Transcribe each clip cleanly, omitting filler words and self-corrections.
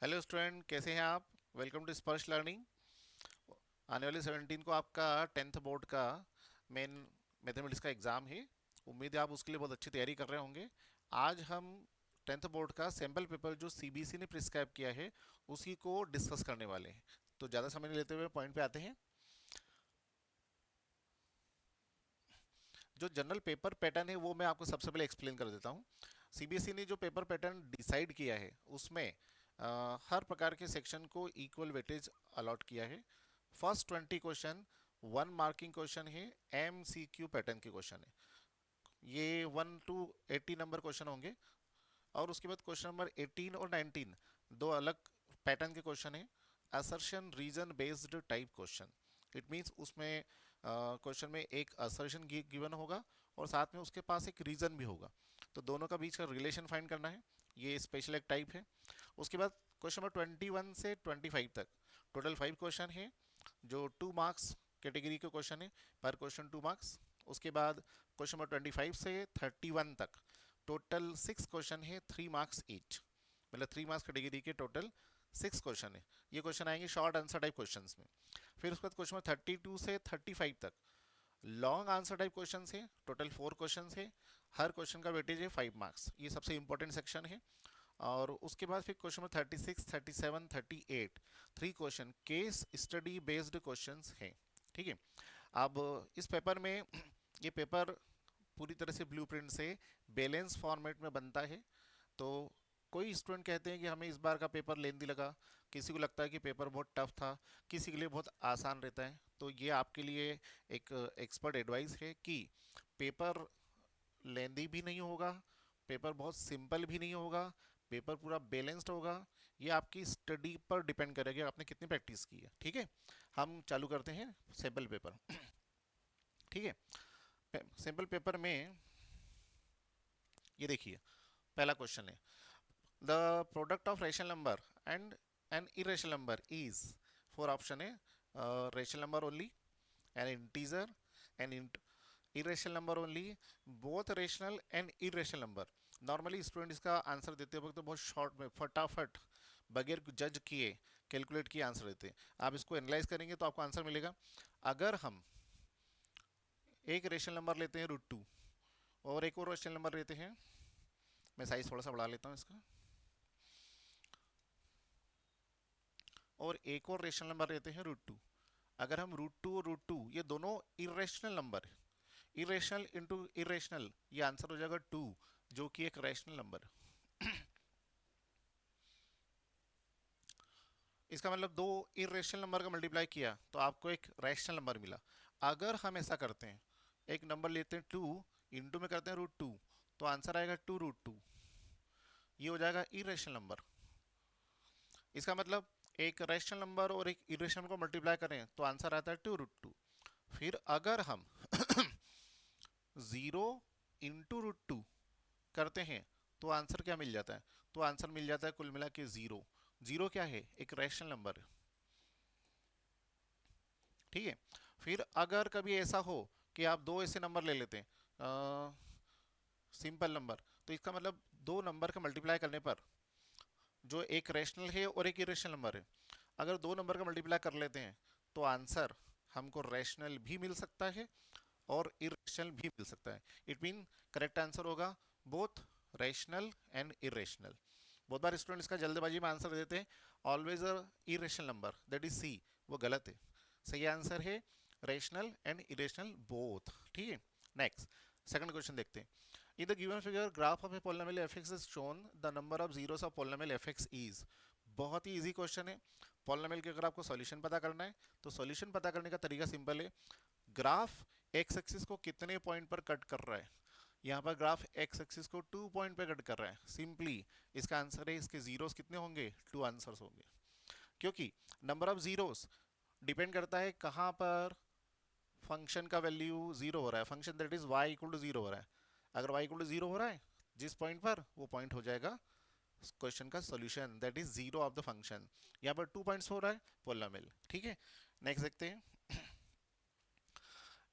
Hello student, कैसे हैं आप? वेलकम टू स्पर्श लर्निंग। आने वाले 17 को आपका 10th बोर्ड का मेन मैथमेटिक्स का एग्ज़ाम है। उम्मीद है आप उसके लिए बहुत अच्छी तैयारी कर रहे होंगे। आज हम 10th बोर्ड का सैम्पल पेपर जो सीबीएसई ने प्रिस्क्राइब किया है उसी को डिस्कस करने वाले हैं। तो ज़्यादा समय नहीं लेते हुए पॉइंट पे आते हैं। जो जनरल पेपर पैटर्न है वो मैं आपको सबसे पहले एक्सप्लेन कर देता हूँ। सीबीएसई ने जो पेपर पैटर्न डिसाइड किया है उसमें हर प्रकार के सेक्शन को इक्वल वेटेज अलॉट किया है। फर्स्ट 20 क्वेश्चन 1 मार्किंग क्वेश्चन है, एमसीक्यू पैटर्न के क्वेश्चन है। ये 1 to 80 नंबर क्वेश्चन होंगे। और उसके बाद क्वेश्चन नंबर 18 और 19 दो अलग पैटर्न के क्वेश्चन है। Assertion reason based type question. It means उसमें क्वेश्चन में एक असर्शन गिवन होगा और साथ में उसके पास एक रीजन भी होगा। तो दोनों का बीच का रिलेशन फाइंड करना है। ये स्पेशल एक टाइप है। उसके बाद क्वेश्चन नंबर 21 से 25 तक टोटल 5 क्वेश्चन है जो 2 मार्क्स कैटेगरी के क्वेश्चन है। पर क्वेश्चन 2 मार्क्स। उसके बाद क्वेश्चन नंबर 25 से 31 तक टोटल 6 क्वेश्चन है, 3 मार्क्स ईच। मतलब 3 मार्क्स कैटेगरी के टोटल 6 क्वेश्चन है। ये क्वेश्चन आएंगे शॉर्ट आंसर टाइप क्वेश्चन में। फिर उसके बाद क्वेश्चन नंबर 32 से 35 तक लॉन्ग आंसर टाइप क्वेश्चन है। टोटल 4 क्वेश्चन है। हर क्वेश्चन का वेटेज है 5 मार्क्स। ये सबसे इंपॉर्टेंट सेक्शन है। और उसके बाद फिर question number 36, 37, 38 3 question case study based question हैं। ठीक है। अब इस पेपर में ये पेपर पूरी तरह से ब्लूप्रिंट से बैलेंस फॉर्मेट में बनता है। तो कोई स्टूडेंट कहते हैं कि हमें इस बार का पेपर लेंदी लगा, किसी को लगता है कि पेपर बहुत टफ था, किसी के लिए बहुत आसान रहता है। तो ये आपके लिए एक एक्सपर्ट एडवाइस है कि पेपर लेंदी भी नहीं होगा, पेपर बहुत सिंपल भी नहीं होगा, पेपर पूरा बैलेंस्ड होगा। ये आपकी स्टडी पर डिपेंड करेगा आपने कितनी प्रैक्टिस की है। ठीक है। हम चालू करते हैं सैम्पल पेपर। ठीक है। सैम्पल पेपर में ये देखिए, पहला क्वेश्चन है the product of rational number and an irrational number is. Four option है। Rational number only, an integer, an irrational number only, both rational and irrational number. Normally student इसका answer देते वक्त तो बहुत शॉर्ट में फटाफट बगैर जज किए कैलकुलेट किए आंसर देते हैं। आप इसको एनालाइज करेंगे तो आपको आंसर मिलेगा। अगर हम एक रेशनल नंबर लेते हैं √2 और एक और रेशनल नंबर लेते हैं, मैं साइज थोड़ा सा बढ़ा लेता हूँ इसका, और एक और रेशनल नंबर लेते हैं √2। अगर हम √2 और √2 ये दोनों इरेशनल नंबर है, इरेशनल इंटू इरेशनल, ये आंसर हो जाएगा 2 जो कि एक रैशनल नंबर है। इसका मतलब दो इरेशनल नंबर का मल्टीप्लाई किया तो आपको एक रैशनल नंबर मिला। अगर हम ऐसा करते हैं, एक नंबर लेते हैं 2 इंटू में करते हैं √2, तो आंसर आएगा 2 √2। ये हो जाएगा इरेशनल नंबर। इसका मतलब एक रैशनल नंबर और एक इरेशनल को मल्टीप्लाई करें तो आंसर आता है 2 √2। फिर अगर हम 0 इंटू √2 करते हैं तो आंसर क्या मिल जाता है? तो आंसर मिल जाता है कुल मिला के 0। जीरो क्या है? एक रैशनल नंबर है। ठीक है। फिर अगर कभी ऐसा हो कि आप दो ऐसे नंबर ले लेते हैं सिंपल नंबर, तो इसका मतलब दो नंबर का मल्टीप्लाई करने पर जो एक रैशनल है और एक इरेशनल नंबर है, अगर दो नंबर का मल्टीप्लाई कर लेते हैं तो आंसर हमको रैशनल भी मिल सकता है और इरेशनल भी मिल सकता है। इट मीन करेक्ट आंसर होगा बोथ रैशनल एंड इरेशनल। बहुत बार स्टूडेंट इसका जल्दबाजी में आंसर देते हैं always a irrational number, that is C. वो गलत है। सही आंसर है रैशनल एंड इरेशनल बोथ। ठीक है। नेक्स्ट, सेकंड क्वेश्चन देखते हैं। In the given figure graph of a polynomial F) is shown the number of zeros of polynomial F) is. बहुत ही इजी क्वेश्चन है। पोलिनोमियल के अगर आपको सॉल्यूशन पता करना है तो सॉल्यूशन पता करने का तरीका सिंपल है। ग्राफ एक्स एक्सिस को कितने पॉइंट पर कट कर रहा है? यहाँ पर ग्राफ एक्स एक्सिस को 2 पॉइंट पर कट कर रहा है। सिंपली इसका आंसर है, इसके जीरोस कितने होंगे? 2 आंसर्स होंगे। क्योंकि नंबर ऑफ जीरोस डिपेंड करता है कहाँ पर फंक्शन का वैल्यू जीरो हो रहा है। Function that is y equal to zero हो रहा है। अगर y इक्वल टू जीरो हो रहा है जिस पॉइंट पर, वो पॉइंट हो जाएगा क्वेश्चन का solution, that is zero of the function. यहाँ पर 2 पॉइंट्स हो रहा है पोलिनोमियल। ठीक है। नेक्स्ट देखते हैं।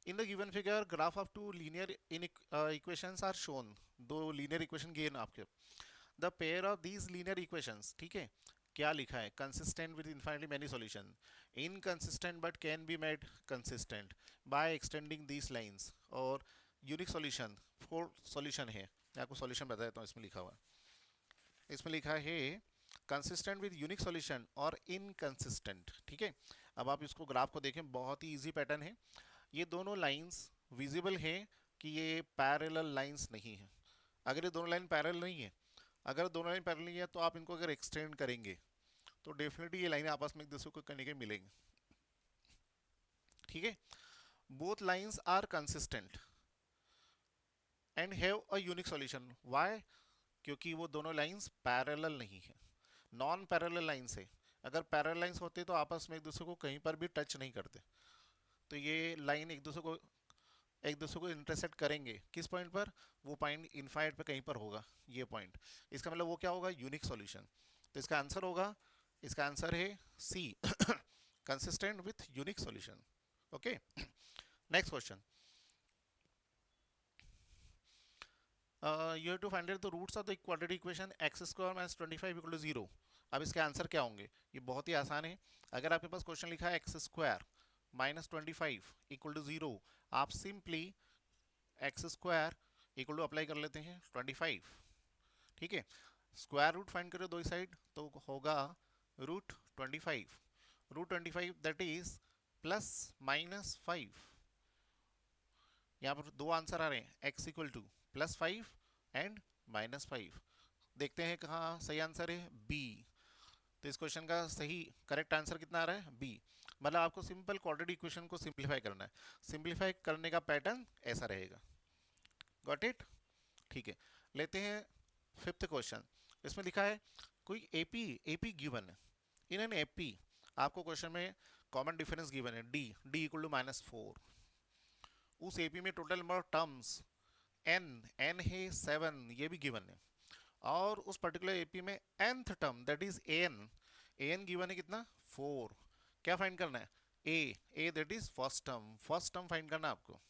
In the given figure graph of two linear in equations are shown. दो लीनियर इक्वेशन गिवन आपके। The pair of these linear equations, ठीक है, क्या लिखा है, consistent with infinitely many solution, inconsistent but can be made consistent by extending these lines, और unique solution, four solution है। मैं आपको सॉल्यूशन बता देता हूँ, इसमें लिखा हुआ है, इसमें लिखा है कंसिस्टेंट विद यूनिक सॉल्यूशन और इनकंसिस्टेंट। ठीक है, अब आप इसको ग्राफ को देखें, बहुत ही इजी पैटर्न है। ये दोनों लाइंस विजिबल है कि ये पैरेलल लाइंस नहीं है। अगर ये दोनों लाइन पैरेलल नहीं है, अगर दोनों लाइन पैरेलल नहीं है, तो आप इनको अगर एक्सटेंड करेंगे तो डेफिनेटली ये लाइन आपस में एक दूसरे को करने के मिलेंगे। ठीक है, both lines are consistent and have a unique solution. Why? क्योंकि वो दोनों लाइंस पैरेलल नहीं है, नॉन पैरेलल लाइंस है। अगर पैरेलल लाइंस होते तो आपस में एक दूसरे को कहीं पर भी टच नहीं करते, तो ये लाइन एक दूसरे को इंटरसेक्ट करेंगे किस पॉइंट पर, वो पॉइंट इनफाइनाइट पे कहीं पर होगा ये पॉइंट। इसका मतलब वो क्या होगा, यूनिक सॉल्यूशन। तो इसका आंसर होगा, इसका आंसर है C, consistent with unique solution. Okay, next question, you have to find the roots of the quadratic equation X square minus 25 equal to 0। अब इसके आंसर क्या होंगे, ये बहुत ही आसान है। अगर आपके पास क्वेश्चन लिखा है x square minus 25 equal to 0, आप simply x square equal to apply कर लेते हैं 25। ठीक है, स्क्वायर रूट फाइंड करो दो साइड, तो होगा root 25, root 25 that is plus minus 5। यहाँ पर दो आंसर आ रहे हैं, x equal to plus 5 and minus 5। देखते हैं कहाँ सही आंसर है, बी। तो इस क्वेश्चन का सही करेक्ट आंसर कितना आ रहा है, बी। मतलब आपको सिंपल क्वाड्रेटिक इक्वेशन को सिंपलीफाई करना है, सिंपलीफाई करने का पैटर्न ऐसा रहेगा। Got it? ठीक है, लेते हैं फिफ्थ क्वेश्चन। इसमें लिखा है कोई एपी, एपी गिवन है। इन एन एपी आपको क्वेश्चन में कॉमन डिफरेंस गिवन है डी, डी इक्वल टू -4। उस एपी में total number of terms N, N है 7, ये भी गिवन है। और उस पर्टिकुलर एपी में nth term that is N, N given है कितना, 4। क्या फाइंड करना है, A, A that is first term, first term find करना है आपको।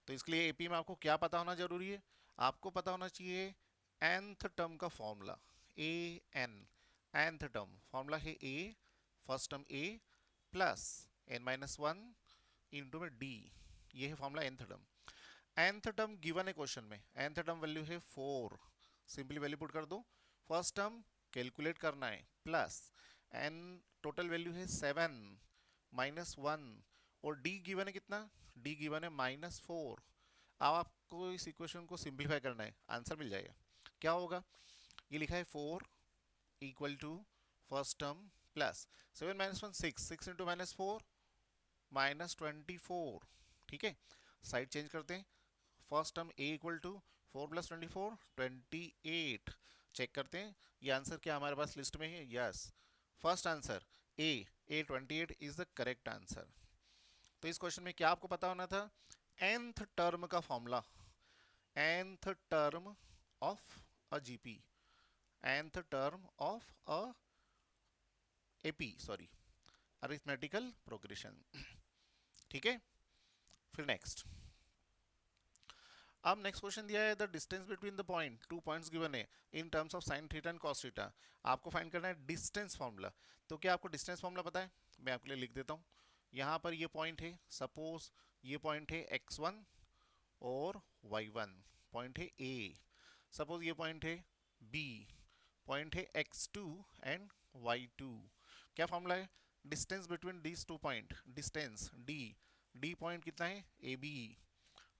तो इसके लिए एपी में आपको क्या पता होना जरूरी है, आपको पता होना चाहिए nth टर्म का formula, A N, nth term formula है ए, फर्स्ट टर्म ए प्लस n-1 इंटू में डी, ये है formula nth term. nth term given है क्वेश्चन में, nth टर्म वैल्यू है 4, सिंपली वैल्यू पुट कर दो। फर्स्ट टर्म कैलकुलेट करना है, प्लस एन टोटल वैल्यू है 7 -1, और डी गिवन है कितना, डी गिवन है -4। अब आपको इस इक्वेशन को सिंप्लीफाई करना है, आंसर मिल जाएगा। क्या होगा, ये लिखा है 4 equal to first term plus 7 -1 6, 6 into -4 -24। ठीक है, साइड चेंज करते हैं, first term a equal to 4 + 24 28। Check करते हैं ये आंसर क्या हमारे पास लिस्ट में है, yes, first answer A, A 28 is the correct answer. तो इस क्वेश्चन में क्या आपको पता होना था, nth टर्म का formula, nth term of a GP, nth term of a AP, sorry, arithmetical progression. ठीक है, फिर नेक्स्ट, अब नेक्स्ट क्वेश्चन दिया है the distance between the point, two points given है in terms of sine theta and cos theta. आपको find करना है डिस्टेंस फार्मूला। तो क्या आपको डिस्टेंस फार्मूला पता है, मैं आपके लिए लिख देता हूँ। यहाँ पर ये पॉइंट है, सपोज ये पॉइंट है x1 और y1, पॉइंट है A। सपोज ये पॉइंट है B, पॉइंट है x2 एंड y2। क्या फॉर्मूला है, distance between these two point, distance d, d point कितना है AB,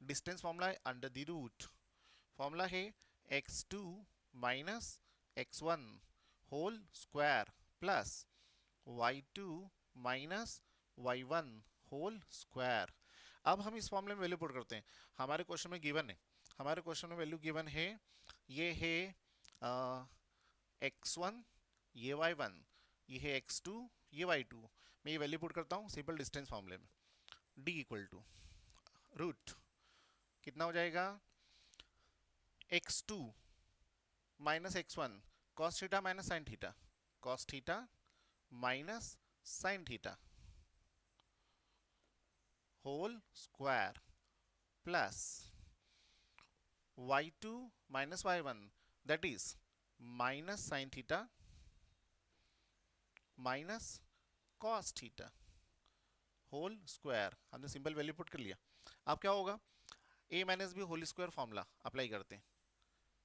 डिस्टेंस फॉर्मूला है अंडर द रूट, फॉर्मूला है x2 minus x1 whole square plus y2 minus y1 whole square. अब हम इस फॉर्मूले में वैल्यू पुट करते हैं, हमारे क्वेश्चन में गिवन है, हमारे क्वेश्चन में वैल्यू गिवन है, ये है x1, ये y1, ये है x2, ये y2। मैं ये वैल्यू पुट करता हूँ सिंपल डिस्टेंस फॉर्मूले में, d इक्वल टू रूट कितना हो जाएगा, x2 minus x1 cos theta minus sine theta, cos theta minus sine theta whole square plus y2 minus y1 that is minus sine theta minus cos theta whole square, हमने simple value put कर लिया। अब क्या होगा, a minus b whole square formula apply करते हैं।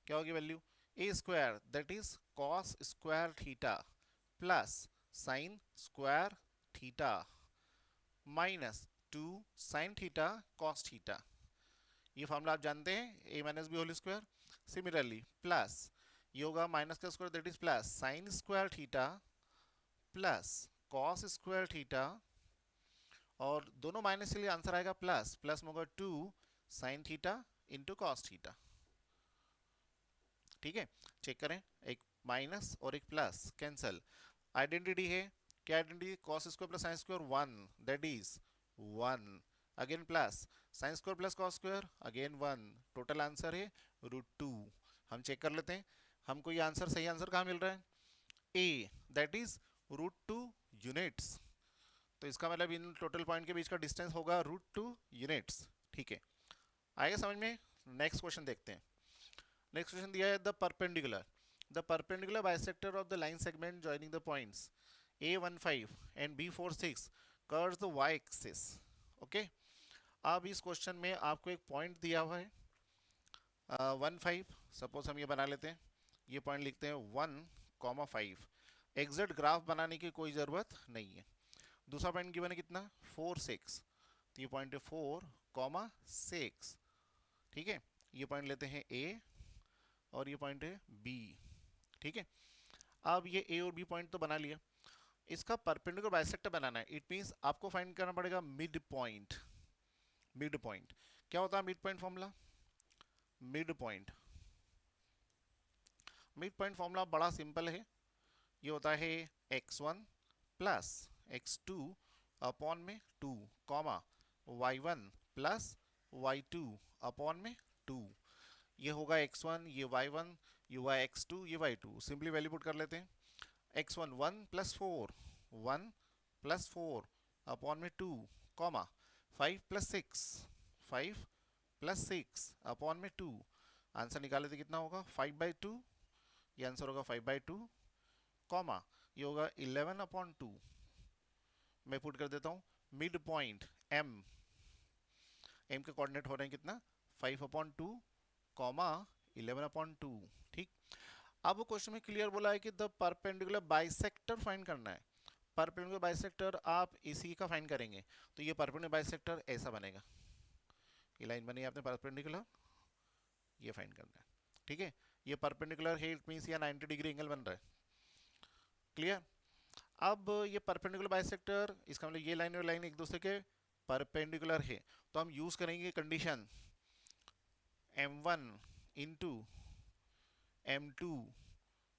क्या होगी value, a square that is cos square theta plus sine square theta minus 2 sine theta cos theta. ये फॉर्मूला आप जानते हैं, a minus b whole square. Similarly plus ये होगा माइनस का square that is plus sine square theta plus cos square theta, और दोनों minus के लिए आंसर आएगा प्लस, प्लस में होगा 2 sine theta into cos theta. ठीक है, चेक करें, एक माइनस और एक प्लस कैंसल। आइडेंटिटी है, क्या identity, cos square plus sine square 1 that is 1, again plus sine square plus cos square again 1, total answer है √2। हम चेक कर लेते हैं हमको ये आंसर, सही आंसर कहाँ मिल रहा है, ए दैट इज √2 यूनिट्स। तो इसका मतलब इन टोटल पॉइंट के बीच का डिस्टेंस होगा √2 यूनिट्स। ठीक है, आएगा समझ में। नेक्स्ट क्वेश्चन देखते हैं। नेक्स्ट क्वेश्चन दिया है the perpendicular bisector of the line segment joining the points A15 and B46 curves the y axis. Okay, अब इस क्वेश्चन में आपको एक पॉइंट दिया हुआ है 1 5, सपोज हम ये बना लेते हैं, ये पॉइंट लिखते हैं 1,5। एग्जैक्ट ग्राफ बनाने की कोई ज़रूरत नहीं है। दूसरा पॉइंट गिवन है कितना 4 6, तो ये पॉइंट है 4,6। ठीक है, ये पॉइंट लेते हैं A और ये पॉइंट है B। ठीक है, अब ये A और B पॉइंट तो बना लिया, इसका परपेंडिकुलर बाइसेक्टर बनाना है। इट मींस आपको फाइंड करना पड़ेगा मिड पॉइंट। मिड पॉइंट क्या होता है, mid point formula, mid point mid point formula बड़ा सिंपल है, ये होता है x1 प्लस x2 अपॉन में 2 comma y1 plus y2 upon में 2। ये होगा x1, ये y1, ये हुआ x2, ये y2। सिंपली वैल्यू पुट कर लेते हैं, x1 1 प्लस 4 1 प्लस 4 अपॉन में 2 कॉमा 5 प्लस 6 5 प्लस 6 अपॉन में 2। आंसर निकाले तो कितना होगा 5/2, ये आंसर होगा 5/2 कॉमा ये होगा 11/2। मैं पुट कर देता हूँ मिड पॉइंट m, m के कोऑर्डिनेट हो रहे हैं कितना 5/2 कॉमा 11/2। ठीक, अब क्वेश्चन में क्लियर बोला है कि द परपेंडिकुलर बाइसेक्टर फाइंड करना है। परपेंडिकुलर बाइसेक्टर आप इसी का फाइंड करेंगे, तो ये परपेंडिकुलर बाइसेक्टर ऐसा बनेगा, ये लाइन बनी आपने परपेंडिकुलर, ये फाइंड करना है। ठीक है, ये परपेंडिकुलर है, इट मींस ये 90 डिग्री एंगल बन रहा है। क्लियर, अब ये परपेंडिकुलर बाइसेक्टर, इसका मतलब ये लाइन और लाइन एक दूसरे के परपेंडिकुलर है, तो हम यूज करेंगे condition m1 into m2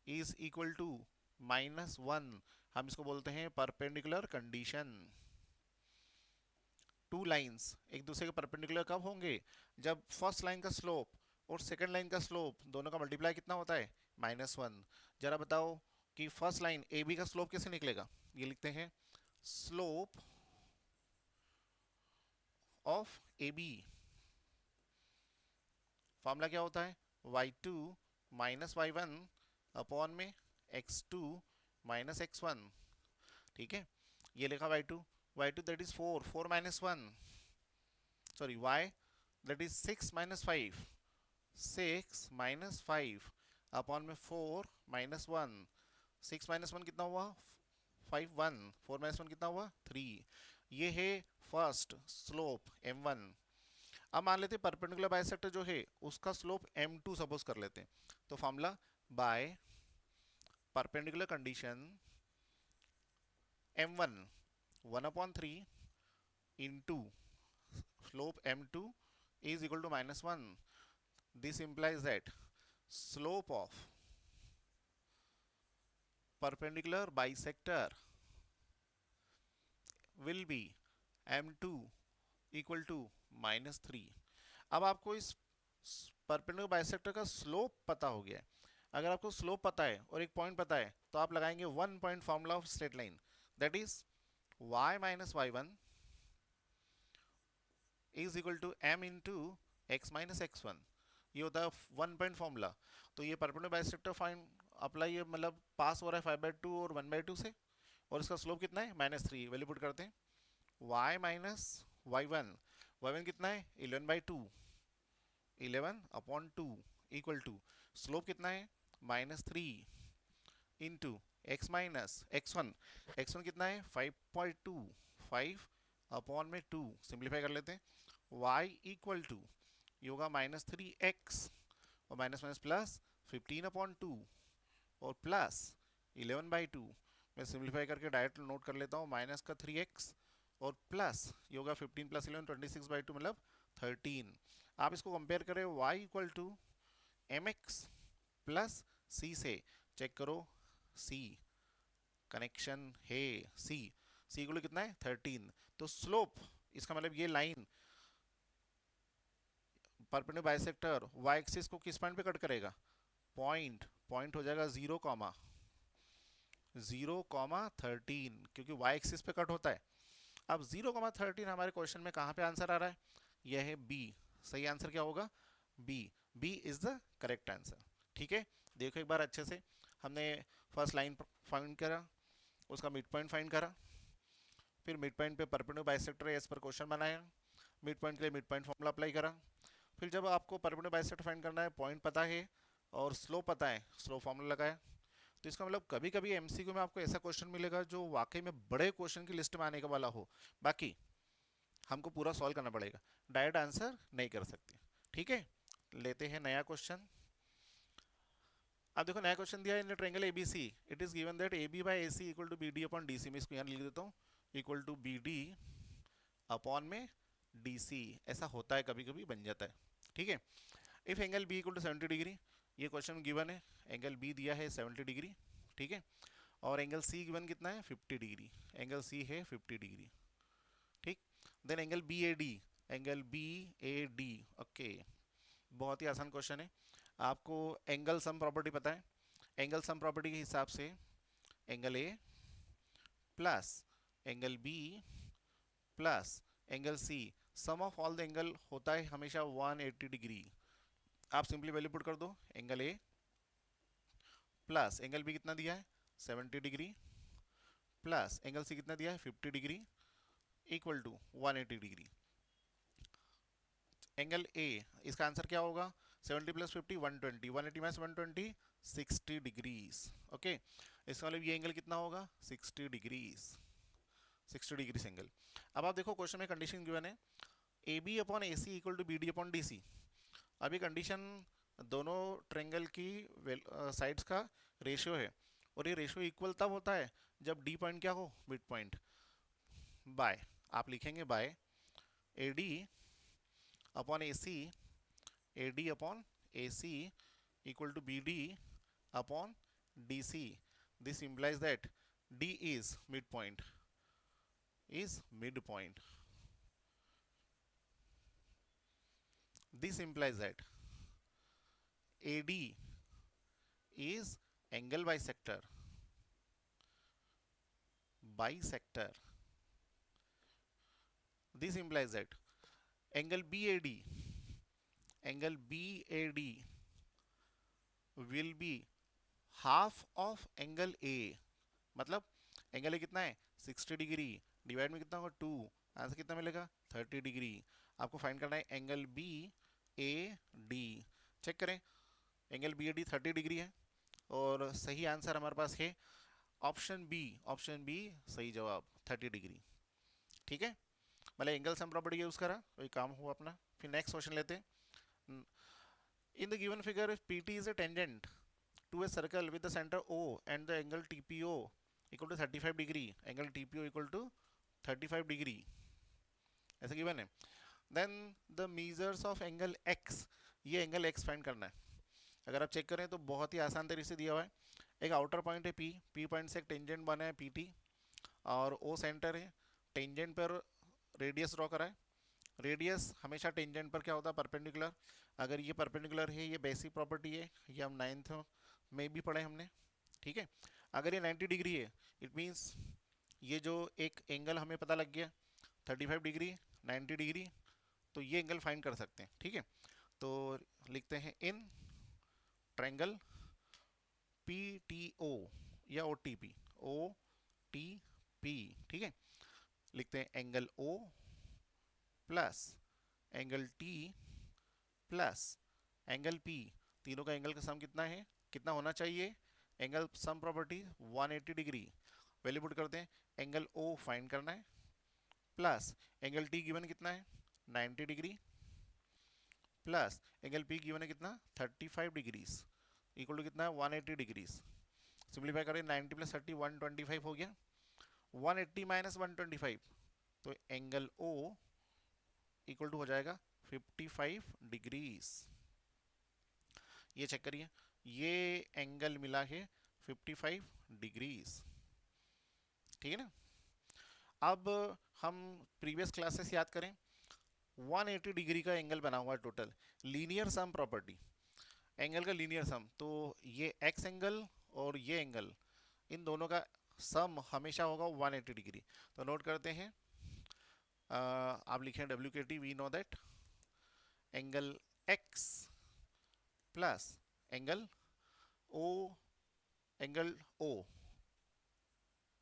is equal to -1। हम इसको बोलते हैं परपेंडिकुलर कंडीशन। टू लाइंस एक दूसरे के परपेंडिकुलर कब होंगे, जब फर्स्ट लाइन का स्लोप और सेकंड लाइन का स्लोप दोनों का मल्टीप्लाई कितना होता है -1। जरा बताओ कि फर्स्ट लाइन ए बी का स्लोप कैसे निकलेगा, ये लिखते हैं slope of A B, formula क्या होता है y2 माइनस y1 अपॉन में x2 माइनस x1। ठीक है, ये लिखा y2 that is 4 minus 1, sorry y that is 6 minus 5 6 minus 5 upon में 4 माइनस 1। 6 माइनस 1 कितना हुआ 5 1, 4 माइनस 1 कितना हुआ 3। ये है फर्स्ट स्लोप m1। अब मान लेते हैं परपेंडिकुलर बाइसेक्टर जो है उसका स्लोप m2 सपोज कर लेते हैं, तो formula by perpendicular condition m1 1/3 into slope m2 is equal to -1. This implies that slope of perpendicular bisector will be m2 equal to -3। अब आपको इस परपेंडिकुलर बाइसेक्टर का स्लोप पता हो गया है। अगर आपको स्लोप पता है और एक पॉइंट पता है तो आप लगाएंगे 1 point formula of straight line, that is y minus y1 is equal to m into x minus x1। ये होता है 1 पॉइंट फॉर्मूला। तो ये परपेंडिकुलर बाइसेक्टर फाइंड अप्लाई, मतलब पास हो रहा है 5/2 और 1/2 से, और इसका स्लोप कितना है -3, वैल्यू पुट करते हैं y माइनस y1, y1 कितना है 11/2, 11/2 इक्वल टू स्लोप कितना है -3 into x minus x1, x1 कितना है 5.2, 5/2, सिंप्लीफाई कर लेते हैं y इक्वल टू ये होगा -3x और माइनस माइनस प्लस 15/2 और प्लस 11/2, मैं सिंप्लीफाई करके डायरेक्ट नोट कर लेता हूँ माइनस का 3x और प्लस ये होगा 15 प्लस 11 26/2 मतलब 13। आप इसको कंपेयर करें y equal to mx plus c से, चेक करो c कनेक्शन है, c इक्वल टू कितना है 13। तो स्लोप इसका मतलब ये line perpendicular bisector y axis को किस पॉइंट पे कट करेगा, पॉइंट हो जाएगा 0,13 क्योंकि y एक्सिस पे कट होता है। अब 0,13 हमारे क्वेश्चन में कहाँ पे आंसर आ रहा है, यह है बी। सही आंसर क्या होगा B, B is the correct answer. ठीक है, देखो एक बार अच्छे से, हमने फर्स्ट लाइन फाइंड करा, उसका मिड पॉइंट फाइंड करा, फिर मिड पॉइंट पे परपेंडिकुलर बाइसेक्टर एज पर क्वेश्चन बनाया, मिड पॉइंट के लिए मिड पॉइंट फॉर्मूला अप्लाई करा, फिर जब आपको परपेंडिकुलर बाइसेक्टर फाइंड करना है, पॉइंट पता है और स्लोप पता है, स्लोप फॉर्मूला लगाया। तो इसका मतलब कभी कभी एमसीक्यू में आपको ऐसा क्वेश्चन मिलेगा जो वाकई में बड़े क्वेश्चन की लिस्ट में आने का वाला हो, बाकी हमको पूरा सॉल्व करना पड़ेगा, डायरेक्ट आंसर नहीं कर सकते। ठीक है, लेते हैं नया क्वेश्चन। अब देखो नया क्वेश्चन दिया है, in triangle ABC it is given that AB by AC equal to BD upon DC, मैं इसको यहाँ लिख देता हूँ इक्वल टू BD अपॉन में DC, ऐसा होता है कभी कभी बन जाता है। ठीक है, if angle B equal to 70 degree, ये क्वेश्चन गिवन है, एंगल B दिया है 70 डिग्री, ठीक है, और एंगल C गिवन कितना है 50 डिग्री, एंगल C है 50 डिग्री, ठीक। Then angle BAD, angle BAD, okay, बहुत ही आसान क्वेश्चन है। आपको एंगल सम प्रॉपर्टी पता है, एंगल सम प्रॉपर्टी के हिसाब से angle A plus angle B plus angle C, sum of all the angle होता है हमेशा 180 डिग्री। आप सिंपली वैल्यू पुट कर दो, angle A plus angle B कितना दिया है 70 डिग्री प्लस एंगल C कितना दिया है 50 degree equal to 180 degree. Angle A, इसका आंसर क्या होगा 70 प्लस 50 120, 180 माइनस 120 60 डिग्रीज। ओके, इसका मतलब ये एंगल कितना होगा 60 डिग्रीज, 60 डिग्री एंगल। अब आप देखो क्वेश्चन में कंडीशन गिवन है AB upon AC equal to BD upon DC। अभी कंडीशन दोनों ट्रायंगल की साइड्स का रेशियो है, और ये रेशियो इक्वल तब होता है जब D पॉइंट क्या हो मिड पॉइंट, बाय आप लिखेंगे by AD upon AC, AD upon AC equal to BD upon DC. This implies that D is midpoint, is midpoint. This implies that AD is angle bisector, bisector. This implies that angle BAD, angle BAD will be half of angle A। मतलब angle A कितना है 60 degree, divide में कितना होगा 2, answer कितना मिलेगा 30 degree. आपको find करना है angle B A D, check करें angle B A D 30 degree है, और सही आंसर हमारे पास है ऑप्शन बी, ऑप्शन बी सही जवाब 30 डिग्री। ठीक है, मतलब एंगल सम प्रॉपर्टी यूज करा, कोई काम हुआ अपना। फिर नेक्स्ट क्वेश्चन लेते हैं। In the given figure PT is a tangent to a circle with the center O and the angle TPO equal to 35 degree, angle TPO equal to 35 degree, ऐसा given है। Then the measures of angle X, ये angle X find करना है। अगर आप check करें तो बहुत ही आसान तरीके से दिया हुआ है, एक आउटर पॉइंट है P पॉइंट से एक टेंजेंट बना है PT, और O सेंटर है, टेंजेंट पर रेडियस ड्रॉ करा है। रेडियस हमेशा टेंजेंट पर क्या होता है परपेंडिकुलर, अगर ये परपेंडिकुलर है ये बेसिक प्रॉपर्टी है, ये हम 9th में भी पढ़े हमने। ठीक है, अगर ये 90 डिग्री है इट मीन्स ये जो एक एंगल हमें पता लग गया 35 डिग्री 90 डिग्री, तो ये एंगल फाइंड कर सकते हैं। ठीक है, तो लिखते हैं इन ट्रायंगल PTO या OTP, टी पी, ठीक है। लिखते हैं angle O plus angle T plus angle P, तीनों का एंगल का सम कितना है, कितना होना चाहिए, angle sum property 180 degree. Value put करते हैं, एंगल ओ फाइंड करना है प्लस एंगल टी गिवन कितना है 90 degree plus angle P given है कितना 35 डिग्रीज इक्वल टू कितना है 180 डिग्रीज। सिंप्लीफाई करें 90 प्लस 30 125 हो गया, 180 माइनस 125 तो एंगल ओ इक्वल टू हो जाएगा 55 डिग्रीज। ये चेक करिए, ये एंगल मिला है 55 डिग्रीज, ठीक है ना। अब हम प्रीवियस क्लासेस याद करें, 180 डिग्री का एंगल बना हुआ है total, linear sum property, angle का लीनियर सम, तो ये एक्स एंगल और ये एंगल, इन दोनों का सम हमेशा होगा 180 डिग्री। तो नोट करते हैं, आप लिखें W K T, we know that angle x plus angle O, angle O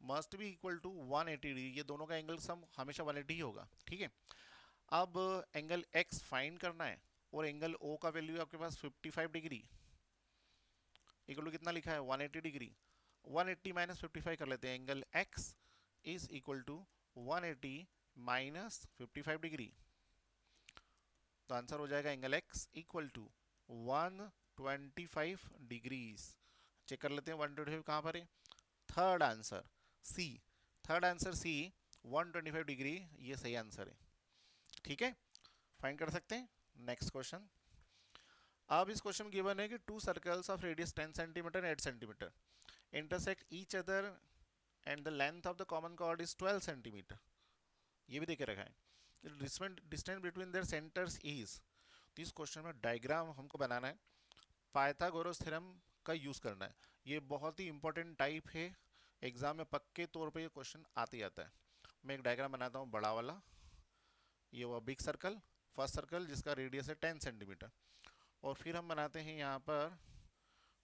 must be equal to 180 degree, ये दोनों का एंगल सम हमेशा 180 ही होगा, ठीक है। अब एंगल एक्स फाइंड करना है और एंगल ओ का वैल्यू आपके पास 55 डिग्री इक्वल टू कितना लिखा है 180 डिग्री, 180 माइनस 55 कर लेते हैं, angle x is equal to 180 minus 55 degree, तो आंसर हो जाएगा angle x equal to 125 degrees. Check कर लेते हैं 125 कहाँ पर है, third answer C, third answer C 125 degree, ये सही आंसर है, ठीक है, फाइंड कर सकते हैं। नेक्स्ट क्वेश्चन, अब इस क्वेश्चन में गिवन है कि to circles of radius 10 centimetre 8 centimetre intersect each other and the length of the common chord is 12 centimetre, ये भी देखे रखा है, distance between their centres is, तो इस क्वेश्चन में डायग्राम हमको बनाना है, पाइथागोरस थ्योरम का यूज करना है, ये बहुत ही इंपॉर्टेंट टाइप है, एग्जाम में पक्के तौर पे ये क्वेश्चन आते जाता है। मैं एक डायग्राम बनाता हूँ बड़ा वाला, ये हुआ बिग सर्कल, फर्स्ट सर्कल जिसका रेडियस है 10 सेंटीमीटर, और फिर हम बनाते हैं यहाँ पर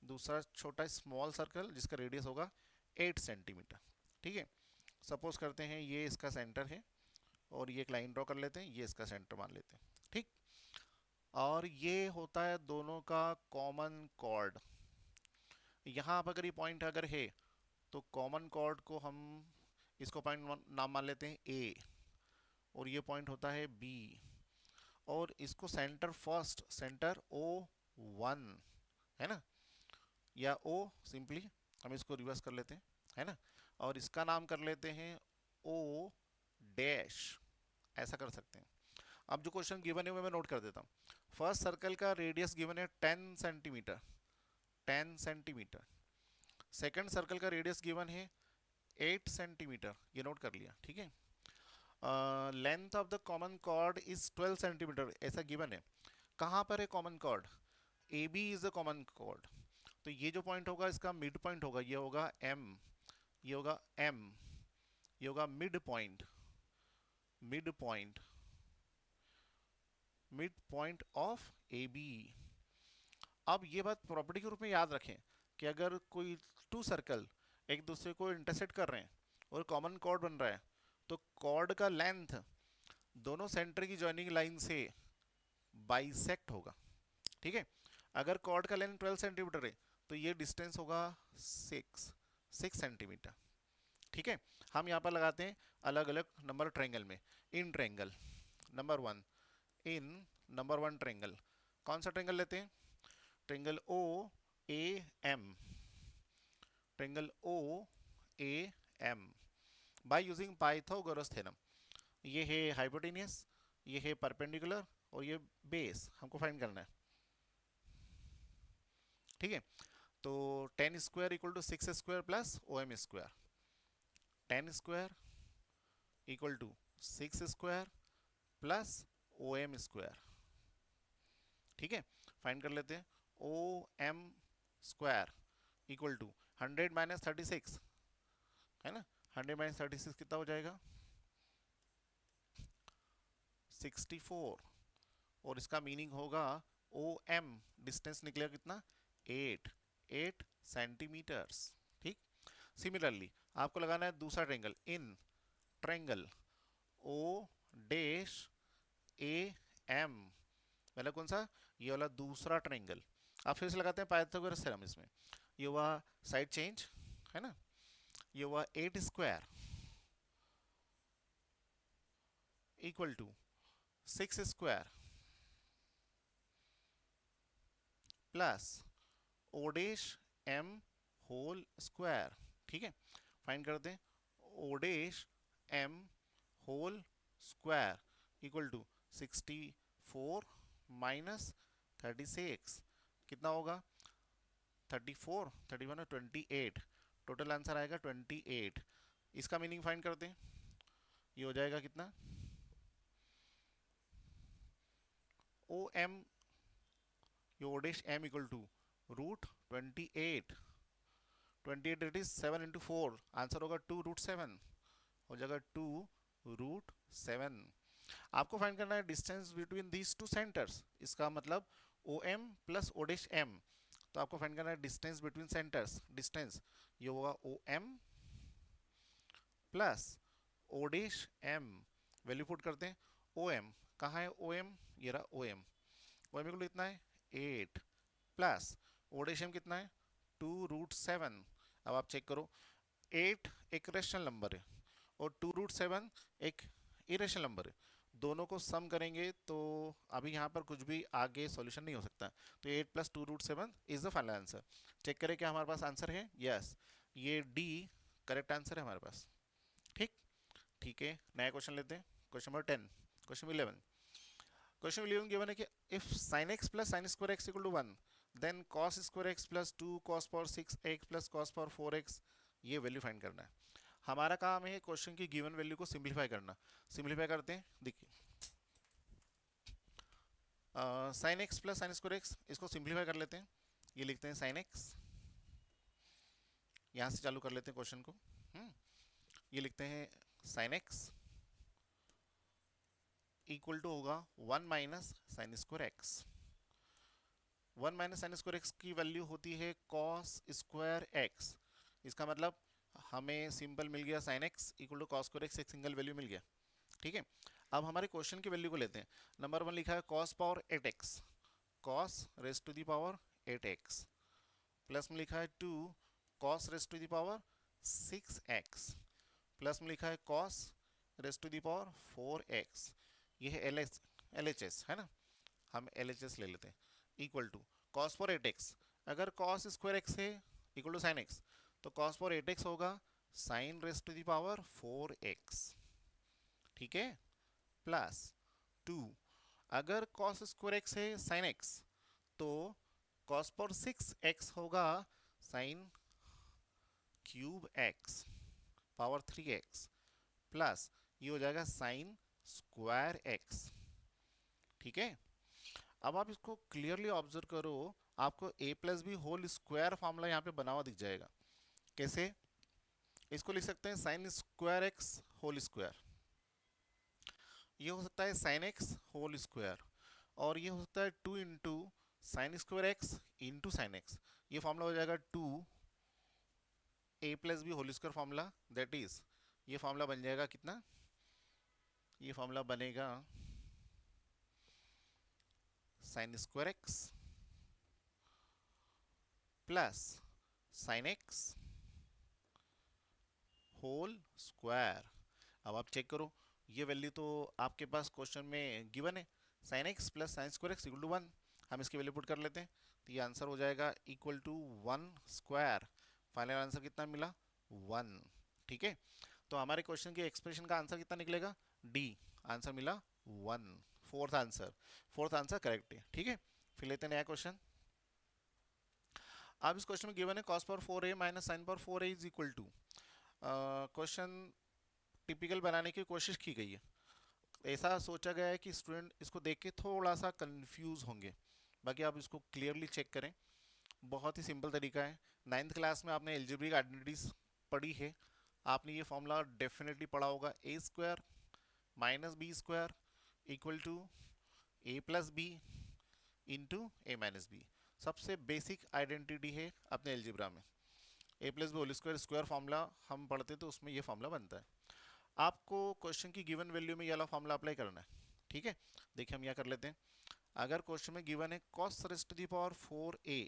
दूसरा छोटा स्मॉल सर्कल जिसका रेडियस होगा 8 सेंटीमीटर, ठीक है। सपोज करते हैं ये इसका सेंटर है और ये एक लाइन ड्रॉ कर लेते हैं, ये इसका सेंटर मान लेते हैं, ठीक। और ये होता है दोनों का कॉमन कॉर्ड, यहाँ पर अगर ये पॉइंट अगर है तो कॉमन कॉर्ड को हम इसको पॉइंट नाम मान लेते हैं ए, और ये पॉइंट होता है बी, और इसको centre first, centre O one है ना, या ओ सिंपली हम इसको रिवर्स कर लेते हैं, है ना, और इसका नाम कर लेते हैं ओ डैश, ऐसा कर सकते हैं। अब जो क्वेश्चन गिवन है वो मैं नोट कर देता हूँ, फर्स्ट सर्कल का रेडियस गिवन है 10 सेंटीमीटर, 10 सेंटीमीटर, सेकंड सर्कल का रेडियस गिवन है 8 सेंटीमीटर, ये नोट कर लिया, ठीक है। Length of the common chord is 12 centimetre, ऐसा गिवन है, कहाँ पर है common chord, A B is the common chord, तो ये जो पॉइंट होगा इसका मिड पॉइंट होगा, ये होगा एम, ये होगा एम, ये होगा mid point, mid point, mid point of A B. अब ये बात प्रॉपर्टी के रूप में याद रखें कि अगर कोई टू सर्कल एक दूसरे को इंटरसेक्ट कर रहे हैं और कॉमन कॉर्ड बन रहा है, तो कॉर्ड का लेंथ दोनों सेंटर की जॉइनिंग लाइन से बाइसेक्ट होगा, ठीक है। अगर कॉर्ड का लेंथ 12 सेंटीमीटर है तो ये डिस्टेंस होगा 6 सेंटीमीटर, ठीक है। हम यहाँ पर लगाते हैं अलग अलग नंबर ट्रायंगल में, in triangle number 1, in number 1 triangle, कौन सा ट्रायंगल लेते हैं, triangle O A M, triangle O A M by using Pythagoras theorem, ये है हाइपोटेनियस, ये है परपेंडिकुलर, और ये बेस हमको फाइंड करना है, ठीक है। तो 10 square equal to 6 square plus O M square, 10 square equal to 6 square plus O M square, ठीक है। फाइंड कर लेते हैं, O M square equal to 100 minus 36 है ना, 100 माइनस 36 कितना हो जाएगा 64, और इसका मीनिंग होगा ओ एम डिस्टेंस निकलेगा कितना 8 सेंटीमीटर्स, ठीक। सिमिलरली आपको लगाना है दूसरा triangle in triangle O dash A M, पहला कौन सा, ये वाला दूसरा ट्रायंगल। आप फिर से लगाते हैं पाइथागोरस थ्योरम इसमें। ये हुआ साइड चेंज है ना, ये हुआ 8 square equal to 6 square plus O dash M whole square. ठीक है, फाइंड करते हैं O dash M whole square equal to 64 minus 36 कितना होगा, 34 31 और 28, टोटल आंसर आएगा 28। इसका मीनिंग फाइंड करते हैं, ये हो जाएगा कितना, O M O dash M equal to root 28, 28 it is 7 into 4, answer होगा 2 रूट 7, हो जाएगा 2 रूट 7। आपको फाइंड करना है distance between these two centres, इसका मतलब O M plus O dash M, तो आपको फाइंड करना है डिस्टेंस बिटवीन सेंटर्स, डिस्टेंस ये होगा O M plus O dash M, value put करते हैं, ओ एम कहाँ है, ओ एम ये रहा ओ एम, ओ एम इतना है 8 प्लस ओ डैश एम कितना है 2 रूट 7। अब आप चेक करो, 8 एक रेशनल नंबर है और 2 रूट 7 एक इरेशनल नंबर है, दोनों को सम करेंगे तो अभी यहाँ पर कुछ भी आगे सॉल्यूशन नहीं हो सकता, तो 8 plus 2 root 7 is the final answer. Check करें क्या हमारे पास आंसर है, यस ये डी करेक्ट आंसर है हमारे पास। ठीक, ठीक है, नया क्वेश्चन लेते हैं, question number 10, question 11। Question 11 given है कि if sin x plus sin square x equal to 1 then cos square x plus 2 cos power 6x plus cos power 4x, ये वैल्यू फाइंड करना है। हमारा काम है क्वेश्चन की गिवन वैल्यू को सिंपलीफाई करना, सिंपलीफाई करते हैं, देखिए sign x plus sine square x, इसको सिंपलीफाई कर लेते हैं, ये लिखते हैं साइन एक्स, यहाँ से चालू कर लेते हैं क्वेश्चन को। ये लिखते हैं साइन एक्स इक्वल टू होगा 1 minus sine square x, 1 minus sine square x की वैल्यू होती है कॉस स्क्वायर एक्स, इसका मतलब हमें सिंपल मिल गया sine x equal to cos square x, एक सिंगल वैल्यू मिल गया। ठीक है, अब हमारे क्वेश्चन की वैल्यू को लेते हैं, नंबर 1 लिखा है cos power 8x, cos raise to the power 8x, plus में लिखा है 2 cos raise to the power 6x, plus में लिखा है cos raise to the power 4x, ये है एल एच एस है ना, हम एल एच एस ले लेते हैं, equal to cos for 8x, अगर कॉस स्क्वायर एक्स है इक्वल टू साइन एक्स, तो कॉस फॉर 8x होगा sine raise to the power 4x। ठीक है, प्लस 2, अगर कॉस स्क्वायर एक्स है साइन एक्स, तो कॉस फॉर 6x होगा sine cube x power 3x, plus ये हो जाएगा साइन स्क्वायर एक्स। ठीक है, अब आप इसको क्लियरली ऑब्जर्व करो, आपको a plus b whole square formula यहाँ पे बना हुआ दिख जाएगा, कैसे, इसको लिख सकते हैं sine square x whole square, ये हो सकता है साइन एक्स होल स्क्वायर, और ये हो सकता है 2 into sine square x into sine x, ये फॉर्मूला हो जाएगा 2 a plus b whole square formula, that is ये फॉर्मूला बन जाएगा कितना, ये फॉर्मूला बनेगा sine square x plus sine x whole square. अब आप चेक करो, ये वैल्यू तो आपके पास क्वेश्चन में गिवन है, sine x plus sine square x equal to 1, हम इसकी वैल्यू पुट कर लेते हैं, तो ये आंसर हो जाएगा equal to 1 square, final answer कितना मिला 1। ठीक है, तो हमारे क्वेश्चन के एक्सप्रेशन का आंसर कितना निकलेगा, डी, आंसर मिला 1, फोर्थ आंसर करेक्ट है। ठीक है, फिर लेते हैं नया क्वेश्चन। अब इस क्वेश्चन में गिवन है cos power 4a minus sine power 4a is equal to, question typical बनाने की कोशिश की गई है, ऐसा सोचा गया है कि स्टूडेंट इसको देख के थोड़ा सा कंफ्यूज होंगे, बाकी आप इसको क्लियरली चेक करें, बहुत ही सिंपल तरीका है। 9th क्लास में आपने एल्जेब्रिक आइडेंटिटीज पढ़ी है, आपने ये फॉर्मूला डेफिनेटली पढ़ा होगा, a square minus b square equal to a plus b into a minus b, सबसे बेसिक आइडेंटिटी है अपने एल्जेब्रा में। A plus b whole square square formula हम पढ़ते तो उसमें ये फॉर्मूला बनता है। आपको क्वेश्चन की गिवन वैल्यू में ये वाला फॉर्मूला अप्लाई करना है, ठीक है। देखिए हम यहाँ कर लेते हैं। अगर क्वेश्चन में गिवन है cos raise to the power 4a,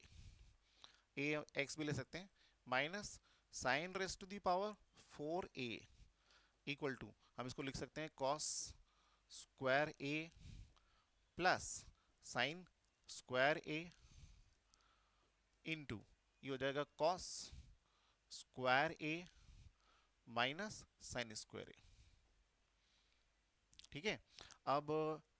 a x भी ले सकते हैं, minus sine raise to the power 4a equal to, हम इसको लिख सकते हैं cos square a plus sine square a into ये हो जाएगा cos square a minus sine square a, ठीक है। अब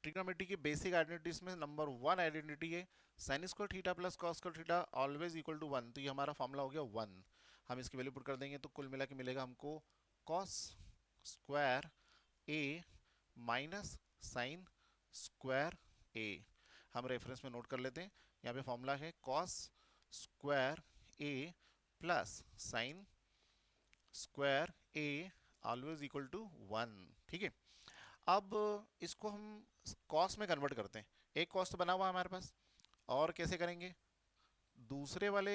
ट्रिग्नोमेट्री की बेसिक आइडेंटिटीज में नंबर 1 आइडेंटिटी है sine square theta plus cos square theta always equal to 1, तो ये हमारा फॉर्मूला हो गया 1। हम इसकी वैल्यू पुट कर देंगे तो कुल मिला के मिलेगा हमको cos square a minus sine square a। हम रेफरेंस में नोट कर लेते हैं, यहाँ पे फॉर्मूला है cos square a plus sine square a always equal to 1, ठीक है। अब इसको हम कॉस में कन्वर्ट करते हैं, एक कॉस तो बना हुआ है हमारे पास, और कैसे करेंगे, दूसरे वाले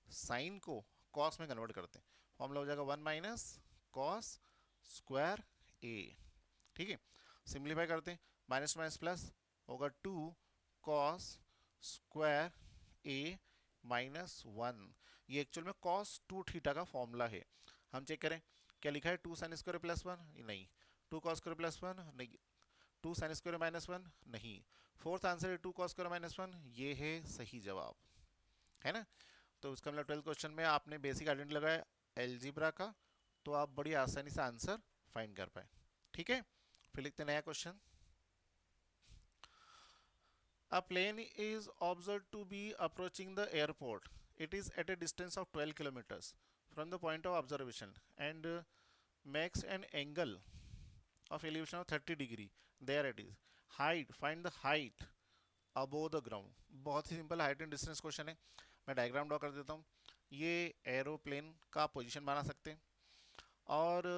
साइन को कॉस में कन्वर्ट करते हैं। फॉर्मूला हो जाएगा 1 माइनस कॉस स्क्वायर ए, ठीक है। सिंप्लीफाई करते हैं, माइनस माइनस प्लस होगा 2 कॉस स्क्वायर ए माइनस 1। ये एक्चुअल में कॉस 2 थीटा का फॉर्मूला है। हम चेक करें क्या लिखा है, 2 साइन स्क्वायर प्लस 1 नहीं, 2 कॉस स्क्वायर प्लस 1 नहीं, 2 साइन स्क्वायर माइनस 1 नहीं, फोर्थ आंसर है 2 कॉस स्क्वायर माइनस 1, ये है सही जवाब, है ना। तो इसका मतलब 12th क्वेश्चन में आपने बेसिक आइडेंटिटी लगाया एलजीब्रा का, तो आप बड़ी आसानी से आंसर फाइंड कर पाए, ठीक है। फिर लिखते हैं नया question. A plane is observed to be approaching the airport. It is at a distance of 12 kilometers from the point of observation and makes an angle of elevation of 30 degree. There it is. Height, find the height above the ground. बहुत ही simple height and distance question है। मैं diagram draw कर देता हूँ। ये aeroplane का position बना सकते हैं, और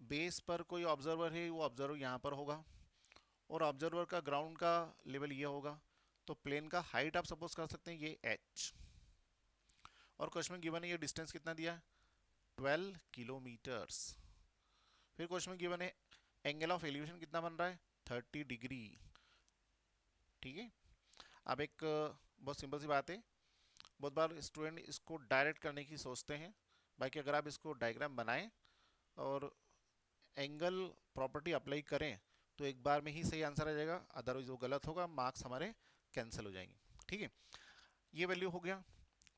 बेस पर कोई ऑब्जर्वर है, वो ऑब्जर्वर यहाँ पर होगा, और ऑब्जर्वर का ग्राउंड का लेवल ये होगा। तो प्लेन का हाइट आप सपोज कर सकते हैं ये h, और क्वेश्चन में गिवन है ये डिस्टेंस कितना दिया है 12 किलोमीटर्स। फिर क्वेश्चन में गिवन है एंगल ऑफ एलिवेशन कितना बन रहा है 30 डिग्री, ठीक है। अब एक बहुत सिंपल सी बात है, बहुत बार स्टूडेंट इसको डायरेक्ट करने की सोचते हैं, बाकी अगर आप इसको डायग्राम बनाएं और एंगल प्रॉपर्टी अप्लाई करें तो एक बार में ही सही आंसर आ जाएगा, अदरवाइज वो गलत होगा, मार्क्स हमारे कैंसिल हो जाएंगे, ठीक है। ये वैल्यू हो गया,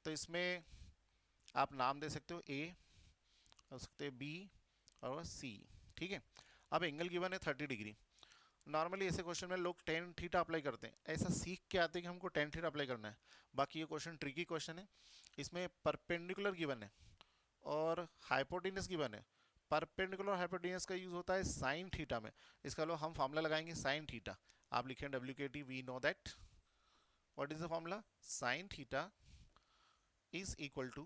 तो इसमें आप नाम दे सकते हो ए, हो सकते हैं बी और सी, ठीक है। अब एंगल गिवन है 30 डिग्री। नॉर्मली ऐसे क्वेश्चन में लोग टेन थीटा अप्लाई करते हैं, ऐसा सीख के आते हैं कि हमको टेन थीटा अप्लाई करना है। बाकी ये क्वेश्चन ट्रिकी क्वेश्चन है, इसमें परपेंडिकुलर गिवन है और हाइपोटेन्यूस गिवन है। परपेंडिकुलर और हाइपोटेन्यूस का यूज होता है साइन थीटा में, इसका लो हम फॉर्मूला लगाएंगे साइन थीटा। आप लिखें W K T, we know that what is the formula, sine theta is equal to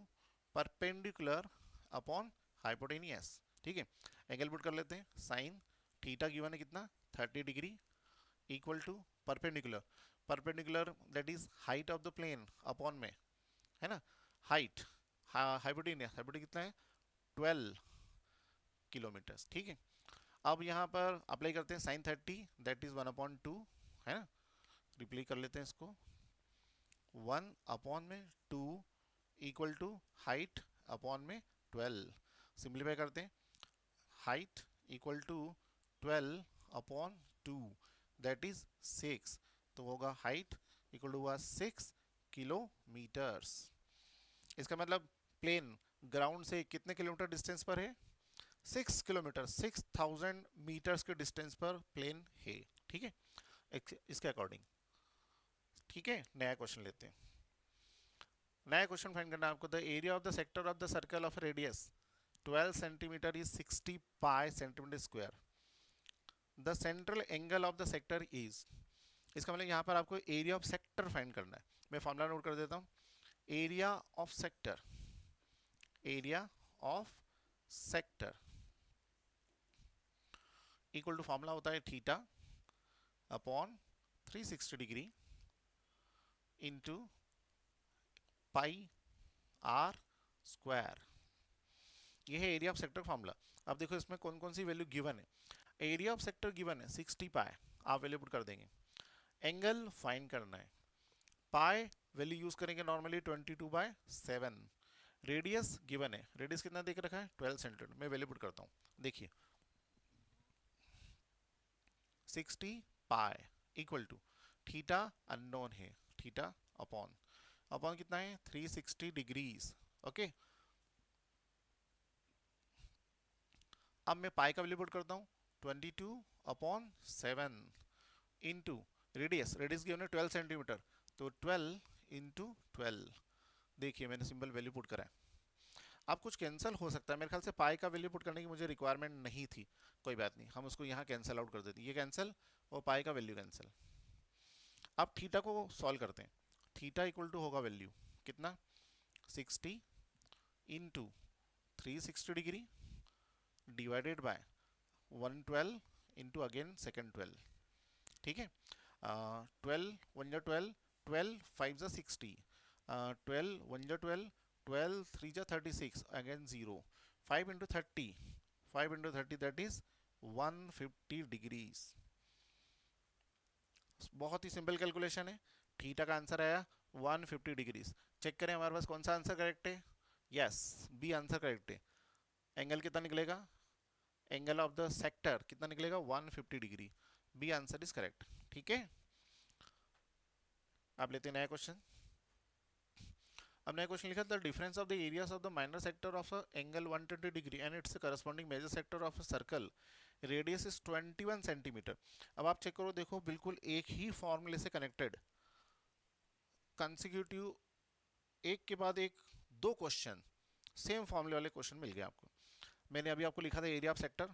perpendicular upon hypotenuse, ठीक है। एंगल पुट कर लेते हैं, साइन थीटा गिवन है कितना 30 degree equal to perpendicular, perpendicular that is height of the plane upon में, है ना, हाइट, हाइपोटेनियस, हाइपोटेनियस कितना है 12 किलोमीटर्स, ठीक है। अब यहाँ पर अप्लाई करते हैं साइन 30 दैट इज 1/2, है ना, रिप्लाई कर लेते हैं इसको, 1/2 इक्वल टू हाइट अपॉन में 12, सिंप्लीफाई करते हैं, height equal to 12/2 that is 6, तो होगा हाइट इक्वल टू हुआ 6 किलोमीटर्स। इसका मतलब प्लेन ग्राउंड से कितने किलोमीटर डिस्टेंस पर है 6 किलोमीटर, 6000 मीटर्स के डिस्टेंस पर प्लेन है, ठीक है, इसके अकॉर्डिंग, ठीक है। नया क्वेश्चन लेते हैं। नया क्वेश्चन फाइंड करना है आपको, the area of the sector of the circle of radius 12 centimetre is 60 pi centimetre square, the central angle of the sector is, इसका मतलब यहाँ पर आपको एरिया ऑफ सेक्टर फाइंड करना है। मैं फॉर्मूला नोट कर देता हूँ, area of sector, area of sector equal to formula होता है theta upon 360 degree into pi r square. ये है एरिया ऑफ सेक्टर फॉर्मूला। अब देखो इसमें कौन कौन सी वैल्यू गिवन है। एरिया ऑफ सेक्टर गिवन है 60 पाए, आप वैल्यू पुट कर देंगे। एंगल फाइंड करना है, पाए वैल्यू यूज करेंगे नॉर्मली 22/7। रेडियस गिवन है, रेडियस कितना देख रखा है 12 सेंटीमीटर, मैं वैल्यू पुट करता हूँ। देखिए 60 pi equal to theta unknown है, थीटा अपॉन अपॉन कितना है 360 डिग्रीज। ओके, अब मैं पाई का वैल्यू पुट करता हूँ 22/7 इंटू रेडियस, रेडियस गिवन है 12 सेंटीमीटर, तो 12 इंटू 12। देखिए मैंने सिंपल वैल्यू पुट करा है। अब कुछ कैंसिल हो सकता है, मेरे ख्याल से पाई का वैल्यू पुट करने की मुझे रिक्वायरमेंट नहीं थी, कोई बात नहीं, हम उसको यहाँ कैंसिल आउट कर देते हैं, ये कैंसिल और पाई का वैल्यू कैंसिल। अब थीटा को सॉल्व करते हैं। थीटा इक्वल टू होगा वैल्यू कितना 60 into 360 degree divided by 112 into again second 12। ठीक है, 12 1 जा 12, 12 5 जा 60, 12 1 जा 12, 12 3 जा 36, again 0, 5 into 30, 5 into 30 that is 150 degrees. बहुत ही सिंपल कैलकुलेशन है। थीटा का आंसर आया 150 डिग्रीज। चेक करें हमारे पास कौन सा आंसर करेक्ट है। यस, बी आंसर करेक्ट है। एंगल कितना निकलेगा, एंगल ऑफ द सेक्टर कितना निकलेगा 150 degree. B answer is correct. ठीक है, आप लेते हैं नया क्वेश्चन। अब नया क्वेश्चन लिखा the difference of the areas of the minor sector of angle 120 degree and its corresponding major sector of circle radius is 21 centimetre. अब आप चेक करो, देखो बिल्कुल एक ही फॉर्मूले से कनेक्टेड कंसेक्यूटिव, एक के बाद एक दो क्वेश्चन, सेम फॉर्मूले वाले क्वेश्चन मिल गए आपको। मैंने अभी आपको लिखा था एरिया ऑफ सेक्टर,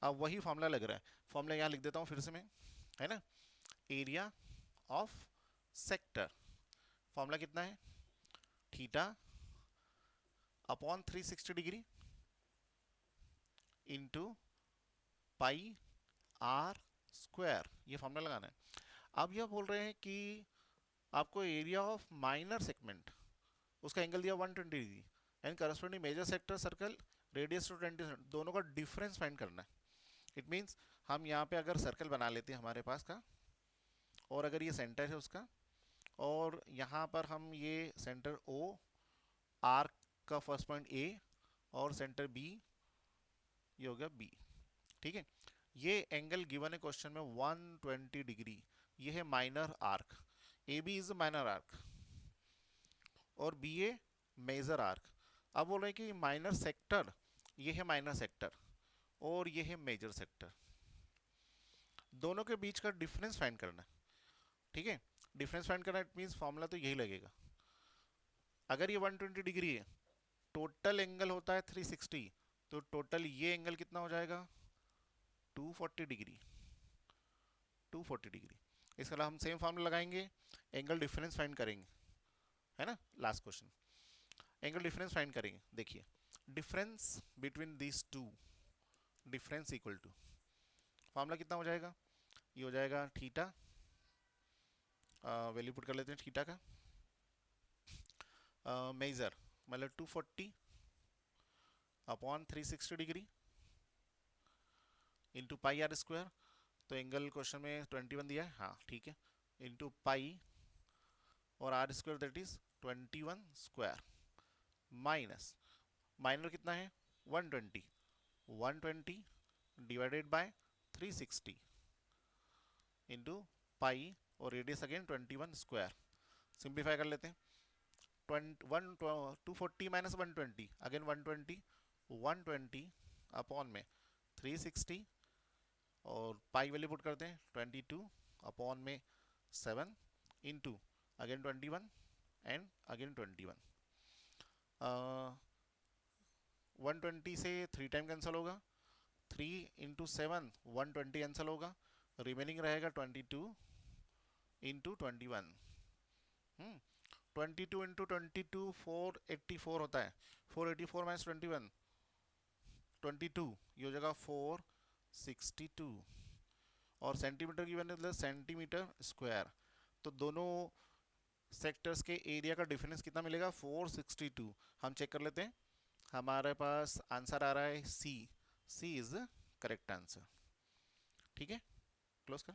अब वही फॉर्मूला लग रहा है। फॉर्मूला यहाँ लिख देता हूँ फिर से मैं, है ना। एरिया ऑफ सेक्टर फॉर्मूला कितना है, theta upon 360 degree into pi r square, ये फॉर्मूला लगाना है। अब यह बोल रहे हैं कि आपको एरिया ऑफ माइनर सेगमेंट, उसका एंगल दिया 120 degree and corresponding major sector circle radius to 20, दोनों का डिफरेंस फाइंड करना है। इट मीन्स हम यहाँ पे अगर सर्कल बना लेते हैं हमारे पास का, और अगर ये सेंटर है उसका, और यहाँ पर हम ये सेंटर ओ, आर्क का फर्स्ट पॉइंट ए और सेंटर बी, ये हो गया बी। ठीक है, ये एंगल गिवन है क्वेश्चन में 120 डिग्री, ये है minor arc, A B is minor arc और बी ए मेजर आर्क। अब बोल रहे हैं कि माइनर सेक्टर, ये है माइनर सेक्टर और ये है मेजर सेक्टर, दोनों के बीच का डिफरेंस फाइंड करना है। ठीक है, डिफरेंस फाइंड करना इट मींस फॉर्मूला तो यही लगेगा। अगर ये 120 डिग्री है, टोटल एंगल होता है 360, तो टोटल ये एंगल कितना हो जाएगा 240 डिग्री, 240 डिग्री। इसके अलावा हम सेम फॉर्मूला लगाएंगे, एंगल डिफरेंस फाइंड करेंगे, है ना। Last question, angle difference find करेंगे। देखिए difference between this two, difference equal to, formula कितना हो जाएगा, ये हो जाएगा थीटा, वैल्यू पुट कर लेते हैं थीटा का, मेजर मतलब 240 upon 360 degree into pi r square, तो एंगल क्वेश्चन में 21 दिया है, हाँ ठीक है, इंटू पाई और r square that is 21 square minus, minor कितना है 120, 120 डिवाइडेड बाय 360 इंटू पाई और रेडियस अगेन 21 स्क्वायर। सिंप्लीफाई कर लेते हैं, 240 माइनस 120 अगेन 120, 120 अपॉन में 360 और पाई वैल्यू पुट करते हैं 22 अपॉन में 7 इंटू अगेन 21 एंड अगेन 21। 120 से 3 टाइम कैंसिल होगा, 3 इंटू 7 120 कैंसिल होगा, रिमेनिंग रहेगा 22 इंटू 21। 22 इंटू 22 484 होता है, 484 माइनस 21 22, ये हो जाएगा 462 और सेंटीमीटर की वैल्यू सेंटीमीटर स्क्वायर। तो दोनों सेक्टर्स के एरिया का डिफरेंस कितना मिलेगा, 462। हम चेक कर लेते हैं, हमारे पास आंसर आ रहा है सी। सी इज करेक्ट आंसर। ठीक है, क्लोज कर।